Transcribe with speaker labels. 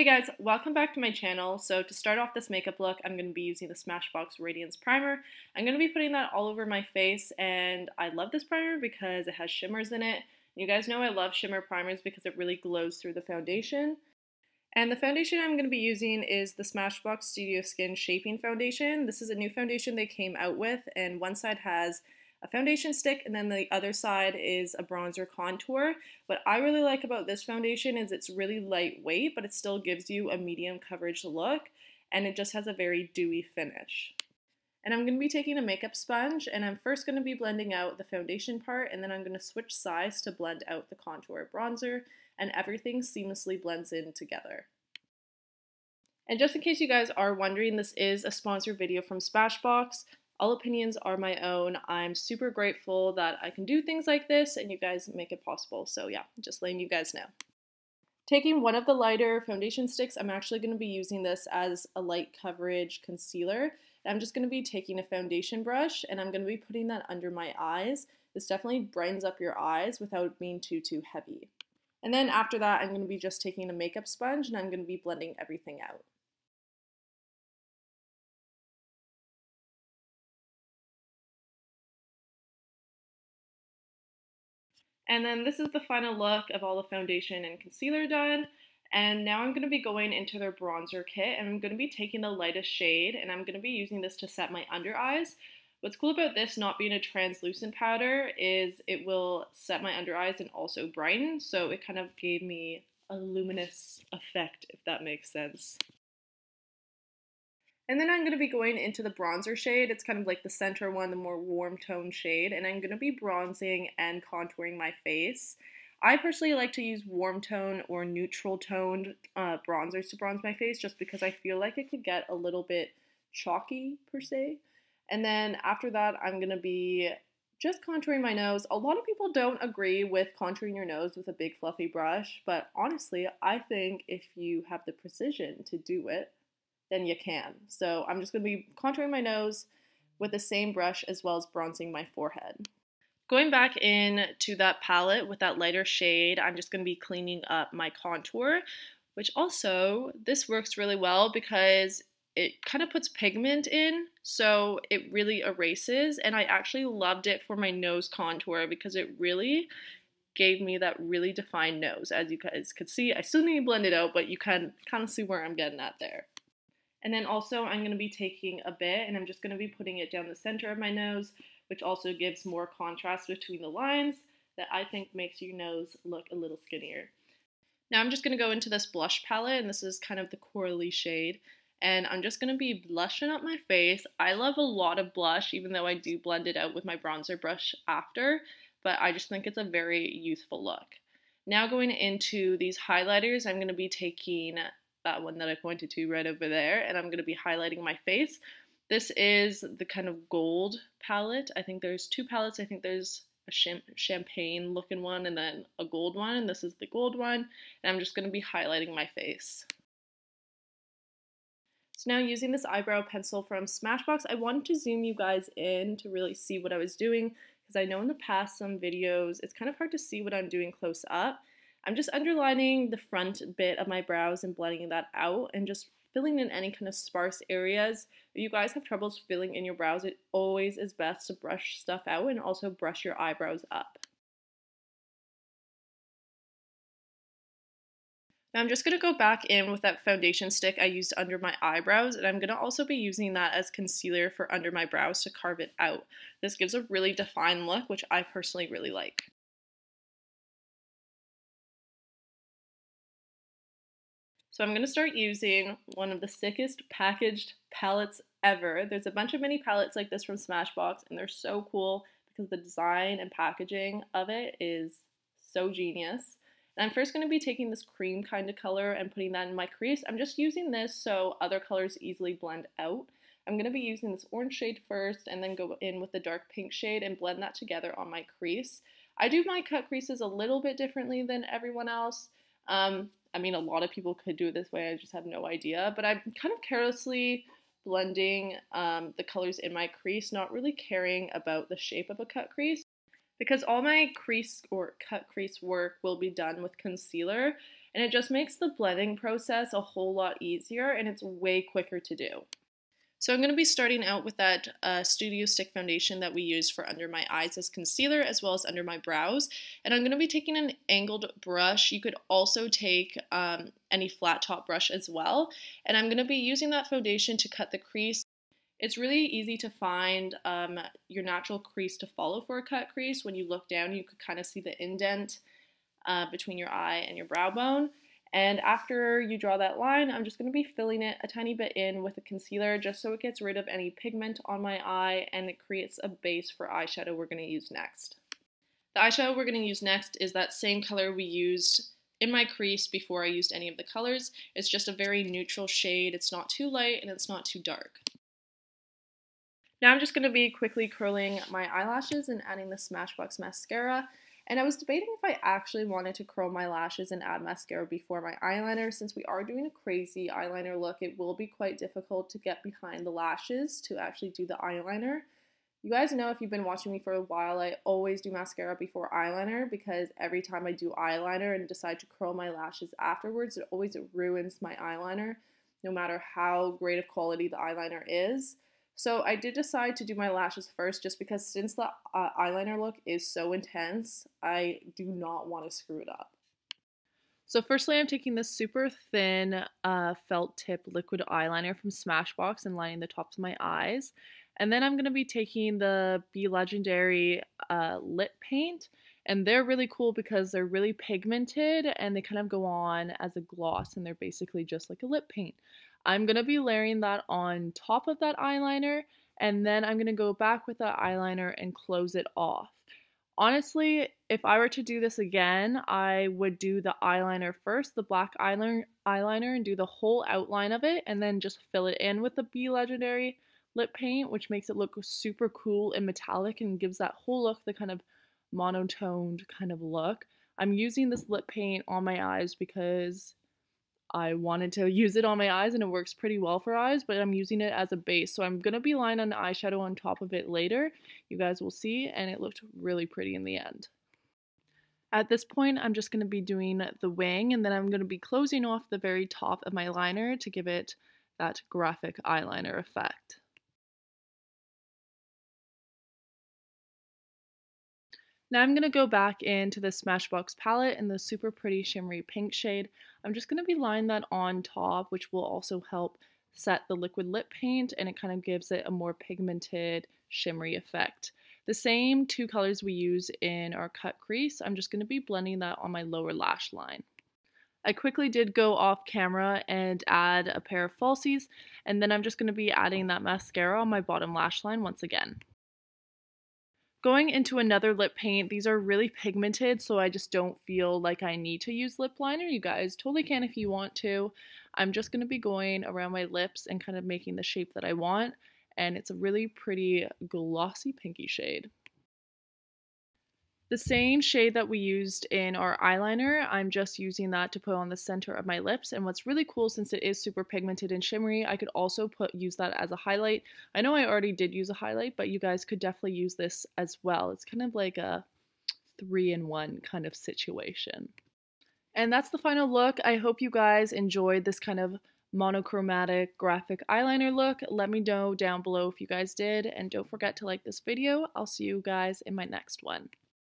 Speaker 1: Hey guys, welcome back to my channel. So to start off this makeup look, I'm going to be using the Smashbox Radiance Primer. I'm going to be putting that all over my face, and I love this primer because it has shimmers in it. You guys know I love shimmer primers because it really glows through the foundation. And the foundation I'm going to be using is the Smashbox Studio Skin Shaping Foundation. This is a new foundation they came out with, and one side has a foundation stick and then the other side is a bronzer contour. What I really like about this foundation is it's really lightweight, but it still gives you a medium coverage look, and it just has a very dewy finish. And I'm going to be taking a makeup sponge, and I'm first going to be blending out the foundation part, and then I'm going to switch sides to blend out the contour bronzer, and everything seamlessly blends in together. And just in case you guys are wondering, this is a sponsored video from Smashbox. All opinions are my own. I'm super grateful that I can do things like this and you guys make it possible. So yeah, just letting you guys know. Taking one of the lighter foundation sticks, I'm actually going to be using this as a light coverage concealer. I'm just going to be taking a foundation brush and I'm going to be putting that under my eyes. This definitely brightens up your eyes without being too heavy. And then after that, I'm going to be just taking a makeup sponge and I'm going to be blending everything out. And then this is the final look of all the foundation and concealer done. And now I'm going to be going into their bronzer kit, and I'm going to be taking the lightest shade, and I'm going to be using this to set my under eyes. What's cool about this not being a translucent powder is it will set my under eyes and also brighten, so it kind of gave me a luminous effect, if that makes sense. And then I'm going to be going into the bronzer shade. It's kind of like the center one, the more warm tone shade. And I'm going to be bronzing and contouring my face. I personally like to use warm tone or neutral toned bronzers to bronze my face just because I feel like it could get a little bit chalky per se. And then after that, I'm going to be just contouring my nose. A lot of people don't agree with contouring your nose with a big fluffy brush, but honestly, I think if you have the precision to do it, then you can. So I'm just going to be contouring my nose with the same brush as well as bronzing my forehead. Going back in to that palette with that lighter shade, I'm just going to be cleaning up my contour, which also, this works really well because it kind of puts pigment in, so it really erases, and I actually loved it for my nose contour because it really gave me that really defined nose. As you guys could see, I still need to blend it out, but you can kind of see where I'm getting at there. And then also I'm going to be taking a bit and I'm just going to be putting it down the center of my nose, which also gives more contrast between the lines that I think makes your nose look a little skinnier. Now I'm just going to go into this blush palette, and this is kind of the corally shade. And I'm just going to be blushing up my face. I love a lot of blush, even though I do blend it out with my bronzer brush after, but I just think it's a very youthful look. Now going into these highlighters, I'm going to be taking that one that I pointed to right over there, and I'm going to be highlighting my face. This is the kind of gold palette. I think there's two palettes. I think there's a champagne looking one and then a gold one, and this is the gold one, and I'm just going to be highlighting my face. So now using this eyebrow pencil from Smashbox, I wanted to zoom you guys in to really see what I was doing, because I know in the past some videos it's kind of hard to see what I'm doing close up. I'm just underlining the front bit of my brows and blending that out and just filling in any kind of sparse areas. If you guys have troubles filling in your brows, it always is best to brush stuff out and also brush your eyebrows up. Now I'm just going to go back in with that foundation stick I used under my eyebrows, and I'm going to also be using that as concealer for under my brows to carve it out. This gives a really defined look, which I personally really like. So I'm going to start using one of the sickest packaged palettes ever. There's a bunch of mini palettes like this from Smashbox, and they're so cool because the design and packaging of it is so genius. And I'm first going to be taking this cream kind of color and putting that in my crease. I'm just using this so other colors easily blend out. I'm going to be using this orange shade first and then go in with the dark pink shade and blend that together on my crease. I do my cut creases a little bit differently than everyone else. I mean, a lot of people could do it this way, I just have no idea, but I'm kind of carelessly blending the colors in my crease, not really caring about the shape of a cut crease, because all my crease or cut crease work will be done with concealer, and it just makes the blending process a whole lot easier and it's way quicker to do. So I'm going to be starting out with that Studio Stick foundation that we use for under my eyes as concealer as well as under my brows. And I'm going to be taking an angled brush. You could also take any flat top brush as well. And I'm going to be using that foundation to cut the crease. It's really easy to find your natural crease to follow for a cut crease. When you look down, you could kind of see the indent between your eye and your brow bone. And after you draw that line, I'm just going to be filling it a tiny bit in with a concealer just so it gets rid of any pigment on my eye and it creates a base for eyeshadow we're going to use next. The eyeshadow we're going to use next is that same color we used in my crease before I used any of the colors. It's just a very neutral shade. It's not too light and it's not too dark. Now I'm just going to be quickly curling my eyelashes and adding the Smashbox mascara. And I was debating if I actually wanted to curl my lashes and add mascara before my eyeliner. Since we are doing a crazy eyeliner look, it will be quite difficult to get behind the lashes to actually do the eyeliner. You guys know, if you've been watching me for a while, I always do mascara before eyeliner because every time I do eyeliner and decide to curl my lashes afterwards, it always ruins my eyeliner, no matter how great of quality the eyeliner is. So I did decide to do my lashes first just because since the eyeliner look is so intense, I do not want to screw it up. So firstly, I'm taking this super thin felt tip liquid eyeliner from Smashbox and lining the tops of my eyes. And then I'm going to be taking the Be Legendary lip paint. And they're really cool because they're really pigmented and they kind of go on as a gloss and they're basically just like a lip paint. I'm going to be layering that on top of that eyeliner and then I'm going to go back with that eyeliner and close it off. Honestly, if I were to do this again, I would do the eyeliner first, the black eyeliner and do the whole outline of it and then just fill it in with the Be Legendary lip paint, which makes it look super cool and metallic and gives that whole look the kind of monotoned kind of look. I'm using this lip paint on my eyes because I wanted to use it on my eyes and it works pretty well for eyes, but I'm using it as a base. So I'm going to be lining an eyeshadow on top of it later. You guys will see, and it looked really pretty in the end. At this point, I'm just going to be doing the wing, and then I'm going to be closing off the very top of my liner to give it that graphic eyeliner effect. Now I'm going to go back into the Smashbox palette in the super pretty shimmery pink shade. I'm just going to be lining that on top, which will also help set the liquid lip paint, and it kind of gives it a more pigmented shimmery effect. The same two colors we use in our cut crease, I'm just going to be blending that on my lower lash line. I quickly did go off camera and add a pair of falsies, and then I'm just going to be adding that mascara on my bottom lash line once again. Going into another lip paint, these are really pigmented, so I just don't feel like I need to use lip liner. You guys totally can if you want to. I'm just going to be going around my lips and kind of making the shape that I want, and it's a really pretty glossy pinky shade. The same shade that we used in our eyeliner, I'm just using that to put on the center of my lips. And what's really cool, since it is super pigmented and shimmery, I could also use that as a highlight. I know I already did use a highlight, but you guys could definitely use this as well. It's kind of like a 3-in-1 kind of situation. And that's the final look. I hope you guys enjoyed this kind of monochromatic graphic eyeliner look. Let me know down below if you guys did, and don't forget to like this video. I'll see you guys in my next one.